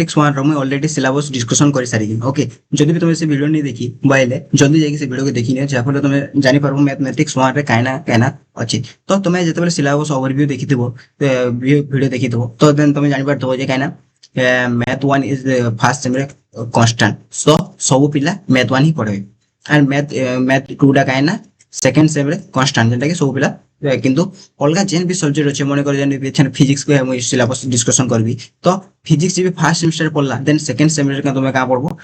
Mathematics 1 रो मैं already syllabus discussion कर सारी। ओके जदि भी तुम से वीडियो नहीं देखी बोले जल्दी जाके से वीडियो को देखी ने जा फले तुम जानि पारबो मैथमेटिक्स 1 रे कायना अछि। तो तुम जेते सिलेबस ओवरव्यू देखिथिबो वीडियो देखिथिबो तो देन तुम जानि पारथबो जे कायना मैथ 1 इज फर्स्ट सेम रे कांस्टेंट। सो सब पिला मैथ 1 ही पढे एंड मैथ 2 डा कायना सेकंड सेम रे कांस्टेंट जेंटा कि सब पिला किंतु अलग जेन भी सब्जेक्ट अच्छे मन कर फिजिक्स को मुझे सिलेबस डिस्कशन करबी। तो फिजिक्स भी फर्स्ट सेमेस्टर पढ़ला देन सेकंड सेमेस्टर तुम क्या पढ़बो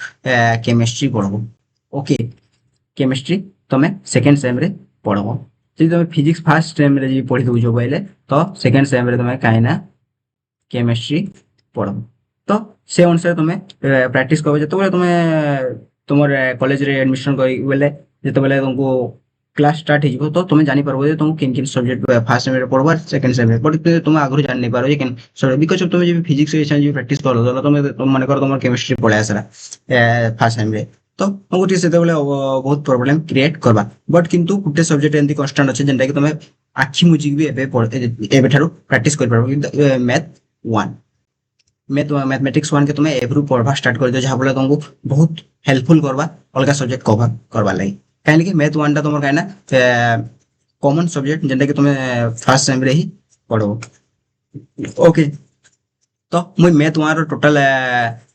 केमिस्ट्री पढ़बो। ओके केमिस्ट्री तुम सेकंड सेम रे पढ़बो। जदि तुम फिजिक्स फर्स्ट सेम रे पढ़ी दउछ बोले तो सेकंड सेम रे तुम काइना केमिस्ट्री पढ़बो। तो से अनुसार तुम प्रैक्टिस करबो। जतबे तुम तुमर कॉलेज रे एडमिशन करी बोले जतबे तुमको क्लास स्टार्ट हो तो तुम जानी पारबो जे तुम किन किन सब्जेक्ट फर्स्ट सेम रे पढ़बो सेकंड सेम रे बट तुम आगु जान नहीं पारो जे किन सॉरी बिकॉज़ तुम जे फिजिक्स रे जे प्रैक्टिस करो तो तुम माने कर तुम केमिस्ट्री पढ़ा आसरा फर्स्ट सेम रे तो हमको टी सेते बेले बहुत प्रॉब्लम क्रिएट करबा। बट किंतु गुटे सब्जेक्ट एंती कांस्टेंट अछि जेंटा कि तुम आखि मुजिक भी एबे थारो प्रैक्टिस कर पारबो मैथ 1 मैथमेटिक्स 1 के तुम एवरू पढ़वा स्टार्ट कर दो जहां बोले तुमको बहुत हेल्पफुल करबा अलग सब्जेक्ट कवर करबा लाई काहे कि मैथ 1 टा तुम काहे ना कॉमन सब्जेक्ट जेंटा कि तुम फर्स्ट सेम रे ही पढ़ो। ओके तो मुई मैथ 1 रो टोटल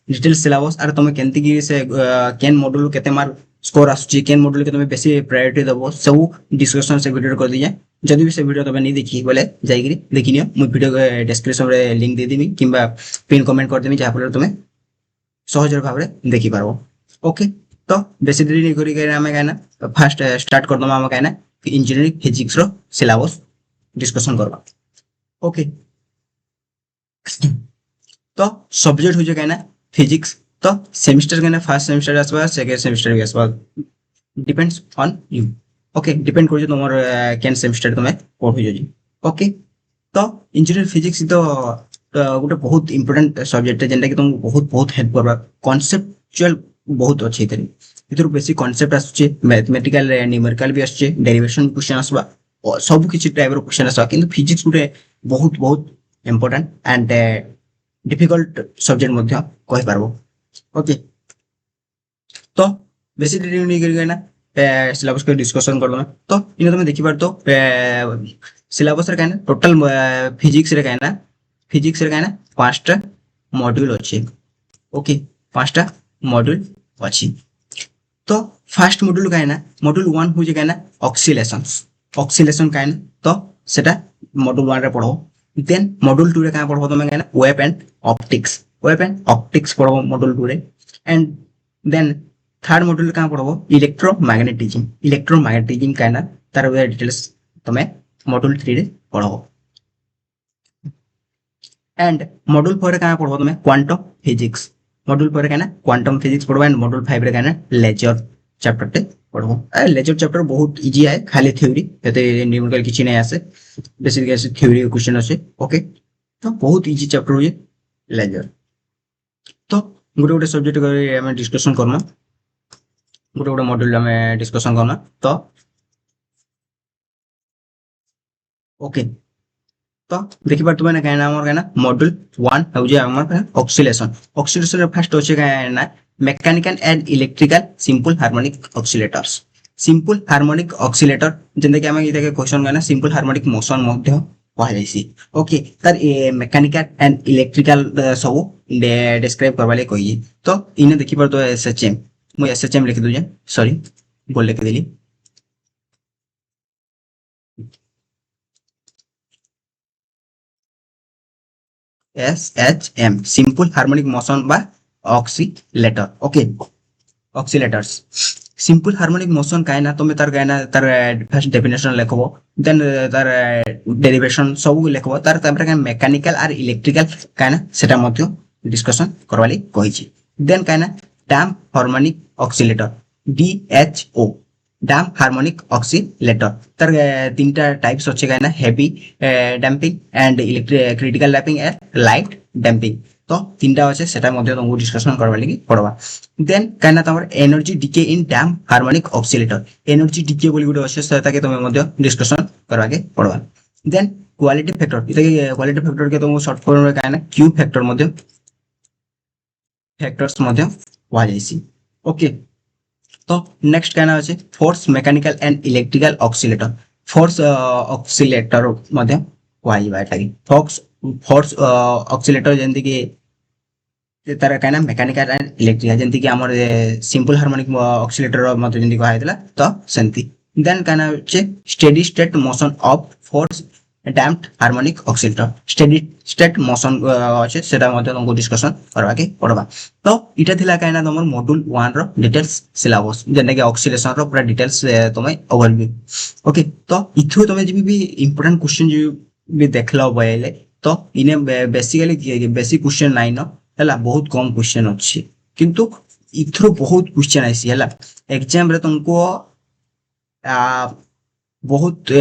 डिटेल सिलेबस आर तुम केंती की से केन मॉड्यूल केते मार्क स्कोर आसुची केन मॉड्यूल के तुम बेसी प्रायोरिटी देबो सब डिस्कशन से वीडियो कर दिया। जदि भी से वीडियो तुम नहीं देखी बोले जाइकरी देखिनियो मुई वीडियो डिस्क्रिप्शन रे लिंक दे देबी किंबा पिन कमेंट कर देबी जहां पर तुम सहज भाव रे देखि पारबो। ओके तो बेसी देरी नहीं करी आम क्या फास्ट स्टार्ट कर दमा क्या इंजीनियरिंग फिजिक्स रो सिलेबस डिस्कशन करबा। ओके तो सब्जेक्ट हो क्या फिजिक्स तो सेमिस्टर के फर्स्ट सेमिस्टर आसबा सेकंड सेमिस्टर भी आसबा depends on you. Okay depend कर तुम केन सेमिस्टर तुम पढ़ु जी। ओके तो इंजीनियरिंग फिजिक्स तो गोटे बहुत इंपोर्टेंट सब्जेक्ट है जेंटा कि तुमको बहुत बहुत हेल्प करबा कॉन्सेप्चुअल बहुत अच्छे इधर बेसी कॉन्सेप्ट आसुचे मैथमेटिकल न्यूमेरिकल भी आसुचे डेरिवेशन क्वेश्चन आसबा और सब किछि टाइप रो क्वेश्चन आसबा किंतु फिजिक्स गुटे बहुत बहुत इंपोर्टेंट एंड डिफिकल्ट सब्जेक्ट मध्ये कहि पारबो। ओके तो बेसी डिटेल नहीं करी ना सिलेबस को डिस्कशन करलो तो इन तुम देखि पार तो सिलेबस रे काना टोटल फिजिक्स रे काना पांचटा मॉड्यूल अछि। ओके पांचटा मॉड्यूल अछि। तो फर्स्ट मॉड्यूल कहना मॉड्यूल 1 हो जे ऑक्सीलेशन कहना तो सेटा मॉड्यूल 1 रे पढ़ो। देन मॉड्यूल 2 रे का पढ़ो तुम कहना वेव एंड ऑप्टिक्स पढ़ो मॉड्यूल 2 रे एंड देन थर्ड मॉड्यूल का पढ़ो इलेक्ट्रोमैग्नेटिज्म कहना तार डिटेल्स तुम मॉड्यूल 3 रे पढ़ो एंड मॉड्यूल 4 रे का पढ़ो तुम क्वांटम फिजिक्स मॉड्यूल 4 कहना क्वांटम फिजिक्स पढ़ो एंड मॉड्यूल 5 रे कहना लेजर चैप्टर टे पढ़ो। लेजर चैप्टर बहुत इजी है खाली थ्योरी एते न्यूमेरिकल किछि नै आसे बेसिक ऐसे थ्योरी क्वेश्चन आसे। ओके तो बहुत इजी चैप्टर होय लेजर। तो गोटे सब्जेक्ट करे हम डिस्कशन करना गोटे मॉड्यूल हम डिस्कशन करना तो ओके तो देखि पार तुमने कहना हमर कहना मॉड्यूल 1 हो जे हमर ऑक्सीलेशन रे फर्स्ट होचे कहना mechanical and electrical simple harmonic oscillator जेंदा कि हम इते के क्वेश्चन कहना सिंपल हार्मोनिक मोशन मध्ये कहा जायसी। ओके तार मैकेनिकल एंड इलेक्ट्रिकल सब डिस्क्राइब करबा ले कहि तो इने देखि पार तो एसएचएम मु एसएचएम लिख दु जे सॉरी बोल लिख देली SHM सिंपल हार्मोनिक मोशन बा oscillator. Okay oscillators simple harmonic motion काहे ना तुम तार फर्स्ट डेफिनेशन लिखबो देन तार डेरिवेशन सब लिखबो तार तापर मैकेनिकल और इलेक्ट्रिकल काहे ना सेटा मध्ये डिस्कशन करवाली कहि छी। देन काहे ना डैम्प हार्मोनिक ऑक्सीलेटर DHO डैम्प हार्मोनिक ऑक्सीलेटर तार तीनटा टाइप्स होचे काहे ना heavy damping and critical damping and light damping तो तीनटा আছে সেটা মধ্যে তোমাকে ডিসকাশন করবা লাগি পড়বা। দেন কাইনা তোমার energy decay in damp harmonic oscillator energy decay বলি গুলো আছে সেটাকে তুমি মধ্যে ডিসকাশন করবাকে পড়বা। দেন কোয়ালিটি ফ্যাক্টর এটাকে কোয়ালিটি ফ্যাক্টর কে তুমি শর্ট ফর্ম রে কাইনা কিউ ফ্যাক্টর মধ্যে फैक्टर्स मध्य कुआ जायसी ओके तो नेक्स्ट कहना अच्छे force mechanical and electrical oscillator force oscillator मध्य कुआ जाइबा एटाकी फोर्स फोर्स ऑक्सीलेटर जेंति कि तार कहना मेकानिकल एंड इलेक्ट्रिकल जेंति कि हमर सिंपल हार्मोनिक ऑक्सीलेटर मध्य जेंति कुआ हैतला तो सेंति देन कहना अच्छे steady state motion of force damped harmonic oscillator steady state motion अच्छे सेटा मध्य तुमको डिस्कशन करबा के पड़बा तो इटा थिला कहना तुमर मॉड्यूल 1 रो डिटेल्स सिलेबस जेने कि ऑक्सीलेशन रो पूरा डिटेल्स तुमे ओवरव्यू ओके तो इथु तुमे जे भी इंपोर्टेंट क्वेश्चन जे भी देखला बयले तो इने बेसिकली बेसिक क्वेश्चन नाइन हला बहुत कम क्वेश्चन अछि किंतु इथरो बहुत क्वेश्चन आइसी हला एग्जाम रे तुमको बहुत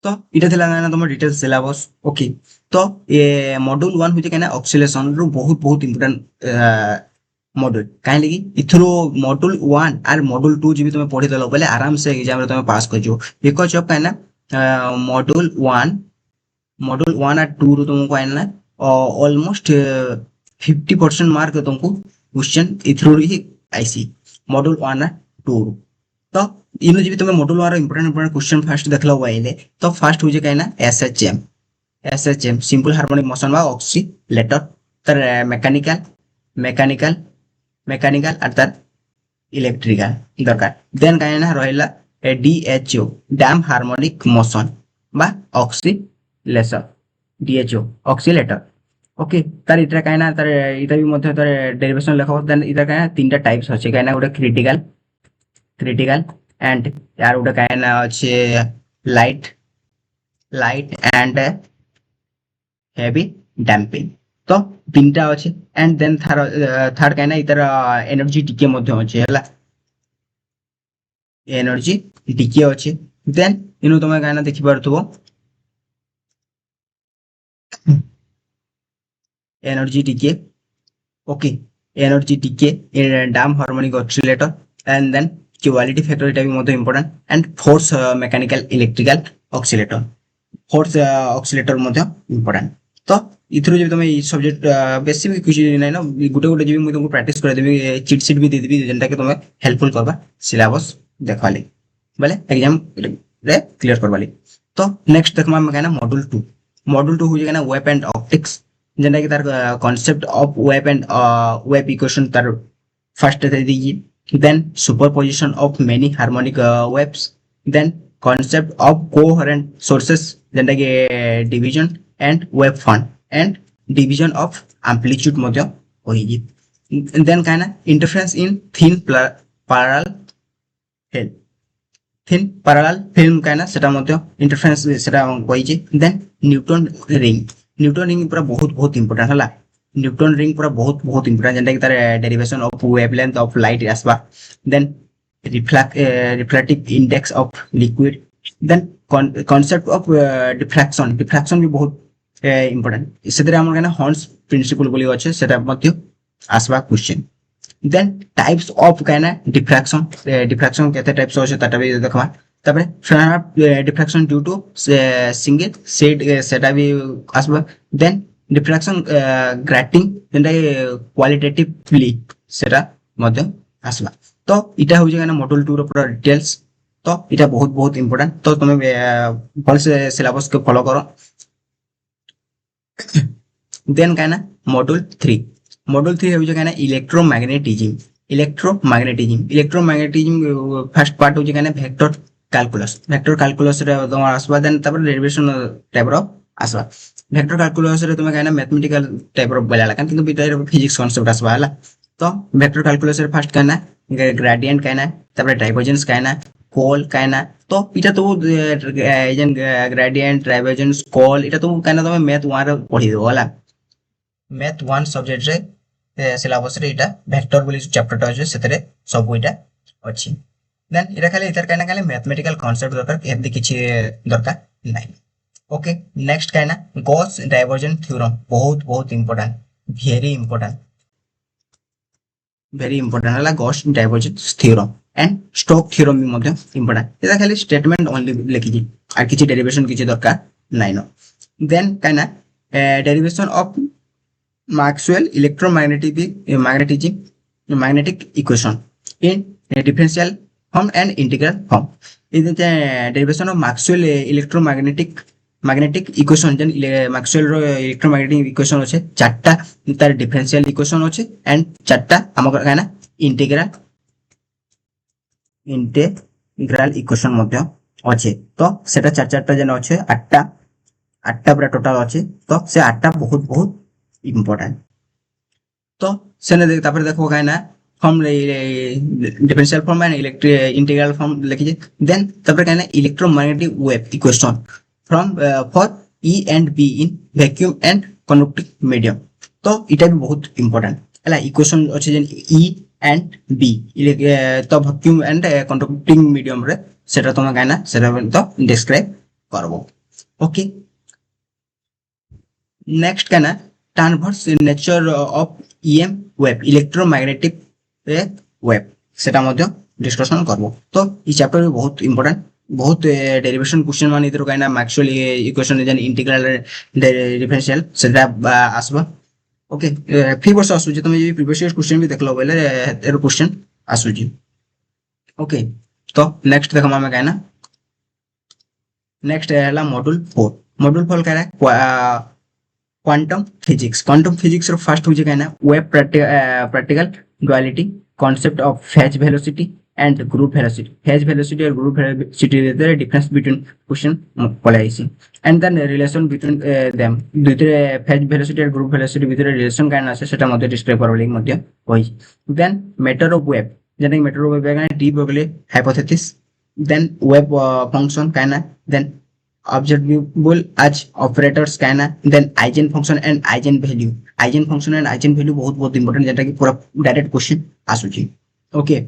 तो इटा थिला ना तुम डिटेल सिलेबस ओके तो ये मॉड्यूल 1 होचे केना ऑक्सीलेशन रो बहुत बहुत इंपोर्टेंट मॉड्यूल काहे लगी इथरो मॉड्यूल 1 और मॉड्यूल 2 जी तुम पढ़ी देलो पहले आराम से एग्जाम रे तुम पास कर जो बिकॉज़ ऑफ काहे ना मॉड्यूल 1 और 2 रो तुमको काहे ना ऑलमोस्ट 50% मार्क तुमको क्वेश्चन इथरो ही आईसी मॉड्यूल 1 और 2 तो इनो जी तुम मॉड्यूल 1 इंपोर्टेंट क्वेश्चन फर्स्ट देखला वाइले तो फर्स्ट हो जे काहे ना एसएचएम सिंपल हार्मोनिक मोशन बा ऑक्सीलेटर तर मेकानिकल मेकानिकल और तर इलेक्ट्रिकल दरकार देन काहे ना रहला डीएचओ डैम हार्मोनिक मोशन बा ऑक्सीलेशन डीएचओ ऑक्सीलेटर ओके तार इटा काहे ना तार इटा भी मध्य तार डेरिवेशन लेखो देन इटा काहे ना तीनटा टाइप्स अछि काहे ना गोटे क्रिटिकल एंड यार गोटे काहे ना अछि लाइट एंड हेवी डैम्पिंग तो तीनटा अछि एंड देन थर्ड काहे ना इतर एनर्जी टिके मध्य अछि हला एनर्जी टिके अछि देन इनो तुम काहे ना देखि परथबो एनर्जी टिके ओके एनर्जी टिके damped harmonic oscillator and then quality factor इटा भी मध्य important and forced mechanical electrical oscillator force oscillator मध्य इंपोर्टेंट तो इथरो जे तुम ई सब्जेक्ट बेसी भी कुछ नै ना गुटे गुटे जे भी तुमको प्रैक्टिस कर देबी चीट शीट भी दे देबी जेंटा के तुम हेल्पफुल करबा सिलेबस देखवाली बोले एग्जाम रे क्लियर करवाली तो नेक्स्ट देखमा हम कहना मॉड्यूल 2 हो जे ना वेब एंड ऑप्टिक्स जेंटा कि तार concept of wave and wave equation तार फर्स्ट दे दी then superposition of many harmonic waves then concept of coherent sources जेंटा कि division and wave fund and division of amplitude Madhya होइगी then काहे ना interference in thin parallel film काहे ना सेटा मध्य interference सेटा होइजी then न्यूटन रिंग पूरा बहुत बहुत इंपोर्टेंट हला न्यूटन रिंग पूरा बहुत बहुत इंपोर्टेंट जेंटा कि तार derivation of wavelength of light आसबा then refractive index of liquid then concept of diffraction भी बहुत इंपोर्टेंट सेतरे हमर केना हॉर्न्स प्रिंसिपल बोली अछि सेटा मध्य आसबा क्वेश्चन देन टाइप्स ऑफ केना डिफ्रैक्शन केते टाइप्स अछि ताटा भी देखबा तबरे diffraction due to single slit सेटा भी आसबा देन डिफ्रैक्शन ग्रेटिंग जेंटा क्वालिटेटिवली सेटा मध्य आसबा तो इटा हो जे ना मॉड्यूल 2 रो पूरा डिटेल्स तो इटा बहुत बहुत इंपोर्टेंट तो तुम भल से सिलेबस को फॉलो करो देन का ना मॉड्यूल 3 हो जे ना इलेक्ट्रोमैग्नेटिज्म फर्स्ट पार्ट हो जे ना वेक्टर कैलकुलस रे तुम आसबा देन तब डेरिवेशन टाइप रो आसबा वेक्टर कैलकुलस रे तुम कहना मैथमेटिकल टाइप रो बोला लेकिन किंतु बिटार फिजिक्स कांसेप्ट आसबा हला तो वेक्टर कैलकुलस रे फर्स्ट कहना ग्रेडियंट कहना तब डाइवर्जेंस कहना कॉल कहना तो इटा तो एजन ग्रेडियंट डाइवर्जेंस कॉल इटा तो कहना तुम मैथ 1 रे पढ़ी दो हला मैथ 1 सब्जेक्ट रे सिलेबस रे इटा वेक्टर बोली चैप्टर टा जे सेतरे सब इटा ଅଛି। ଦେନ୍ ଏଇଟା ଖାଲି ଏଥିରେ କାହିଁକିନା ଖାଲି ମ୍ୟାଥମେଟିକାଲ କନସେପ୍ଟ ଦରକାର, ଏମିତି କିଛି ଦରକାର ନାହିଁ। ओके नेक्स्ट क्या है ना गॉस डाइवर्जेंस थ्योरम बहुत बहुत इंपोर्टेंट वेरी इंपोर्टेंट है Gauss divergence theorem and Stoke theorem भी मध्य इंपोर्टेंट एटा खाली स्टेटमेंट ओनली लिखि दी आर किछि डेरिवेशन किछि दरकार नाही न देन काय ना derivation of Maxwell magnetic equation in differential form and integral form in derivation of Maxwell magnetic equation जेन मैक्सवेल रो इलेक्ट्रोमैग्नेटिक इक्वेशन अछि चारटा तार डिफरेंशियल इक्वेशन अछि एंड चारटा हमर काना इंटीग्रल इक्वेशन मध्ये अछि तो सेटा चार चारटा जेन अछि आठटा आठटा पूरा टोटल अछि तो से आठटा बहुत बहुत इंपोर्टेंट तो सेने तापर देखो काना form differential form and integral form लिखि देन तापर काना electromagnetic wave equation from for E and B in vacuum and conducting medium तो इटा भी बहुत इंपोर्टेंट हला इक्वेशन अछि जेन E and B तो vacuum and conducting medium रे सेटा तुम गाना सेटा तो डिस्क्राइब करबो ओके नेक्स्ट काना transverse nature of EM wave electromagnetic wave सेटा मध्ये डिस्कशन करबो तो ई चैप्टर भी बहुत इंपोर्टेंट बहुत डेरिवेशन क्वेश्चन मान इधर काइना मैक्सवेल इक्वेशन जन इंटीग्रल डिफरेंशियल सेटा आसबा ओके फी वर्ष आसु जे तुम ये प्रीवियस ईयर क्वेश्चन भी देखलो बोले एरो क्वेश्चन आसु जी ओके तो नेक्स्ट देखो हम काइना नेक्स्ट हैला मॉड्यूल 4 का क्वांटम फिजिक्स रो फर्स्ट हो जे काइना wave particle duality concept of phase velocity and group velocity phase velocity or group velocity is the difference between question policy and then relation between them দুইটারে phase velocity और group velocity ভিতরে relation কারণ আছে সেটা মধ্যে describe করব লাগি মধ্যে কই দেন মেথড অফ ওয়েভ যেটা মেথড অফ ওয়েভ এখানে টি বগলে হাইপোথেসিস দেন ওয়েভ ফাংশন কানা দেন observable as operators কানা then eigen function and eigen value বহুত বহুত ইম্পর্টেন্ট যেটা কি পুরো ডাইরেক্ট क्वेश्चन আসুচি ओके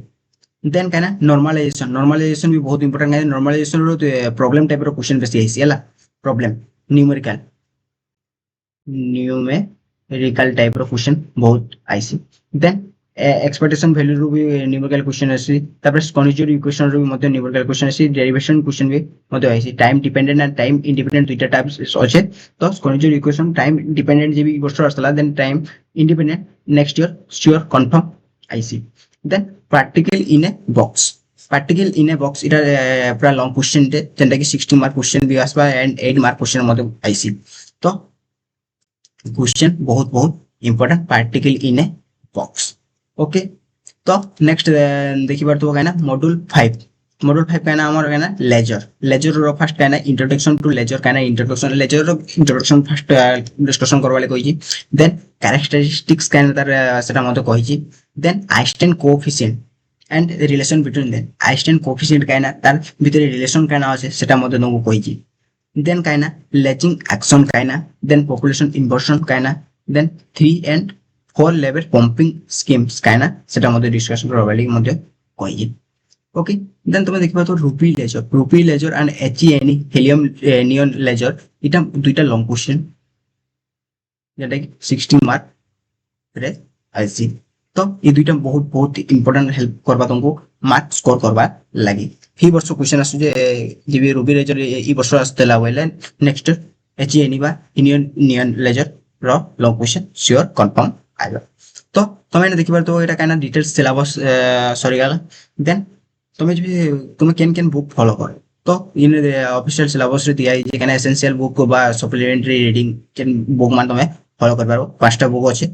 देन कहना नॉर्मलाइजेशन भी बहुत इंपोर्टेंट है नॉर्मलाइजेशन रो प्रॉब्लम टाइप रो क्वेश्चन बेसी आइसी हला प्रॉब्लम न्यूमेरिकल टाइप रो क्वेश्चन बहुत आइसी देन एक्सपेक्टेशन वैल्यू रो भी न्यूमेरिकल क्वेश्चन आसी तापर कॉन्जुगेट इक्वेशन रो भी मध्य न्यूमेरिकल क्वेश्चन आसी डेरिवेशन क्वेश्चन भी मध्य आइसी time dependent and time independent दुईटा टाइप्स अछि तो कॉन्जुगेट इक्वेशन टाइम डिपेंडेंट जे भी वर्ष आसला then time independent next year sure confirm आइसी then practical in a box इटा पूरा लॉन्ग क्वेश्चन टे जेंटा कि 60 मार्क क्वेश्चन भी आसबा एंड 8 मार्क क्वेश्चन मते आईसी तो क्वेश्चन बहुत बहुत important particle in a box okay तो नेक्स्ट देखि बार तो काना मॉड्यूल 5 काना हमर काना लेजर रो फर्स्ट काना इंट्रोडक्शन टू लेजर काना इंट्रोडक्शन फर्स्ट डिस्कशन करवाले कहि देन कैरेक्टरिस्टिक्स काना तार सेटा मते कहि then Einstein coefficient and relation between them Einstein coefficient काना तार भितरे रिलेशन काना আছে সেটা মধ্যে নগো কইছি দেন কাইনা লেচিং অ্যাকশন কাইনা দেন পপুলেশন ইনভার্সন কাইনা then 3 and 4 level pumping schemes কাইনা সেটা মধ্যে ডিসকাশন করবালি মধ্যে কইছি ओके देन तुम देखबा तो ruby laser and H E N helium neon laser इटा दुईटा लॉन्ग क्वेश्चन जेटा कि 60 मार्क रे आइसी तो ये दुईटा बहुत बहुत इंपोर्टेंट हेल्प करबा तुमको मार्क स्कोर करबा लागि फी वर्ष क्वेश्चन आसु जे जेबी रूबी लेजर ई वर्ष आस्तला वेले नेक्स्ट एचईएन बा इंडियन नियन लेजर रो लॉन्ग क्वेश्चन श्योर कंफर्म आइबा तो तुम देखिबार तो एटा काना डिटेल्स सिलेबस सॉरी गाला देन तुम्हें केन बुक फॉलो कर तो इन ऑफिशियल सिलेबस रे दिया जे काना एसेंशियल बुक बा सप्लीमेंटरी रीडिंग केन बुक मान तुम्हें फॉलो कर पारो पांचटा बुक अछि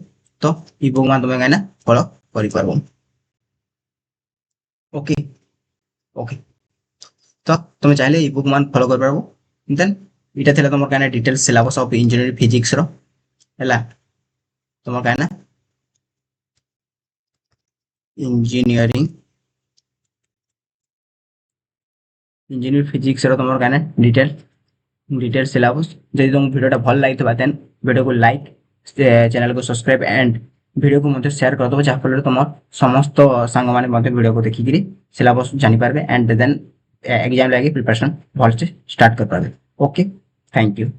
तो ई बुक मान तुम्हें काना फॉलो करि पारबो ओके ओके तो तुम्हें चाहले ई बुक मान फॉलो कर पारबो देन इटा थेला तुमर काना details syllabus of engineering physics रो हला तुमर काना इंजीनियरिंग फिजिक्स रो तुमर काना डिटेल सिलेबस जदि तुम वीडियोटा भल लागितबा देन वीडियो को लाइक चैनल को सब्सक्राइब एंड ভিডিও को मध्य शेयर कर दो जहाँ फल तुम समस्त सांग मैंने भिडियो को देखिकी सिलेबस जानीपारे एंड देन एग्जाम लगे प्रिपरेशन भलसे स्टार्ट कर पारे। Okay, thank you.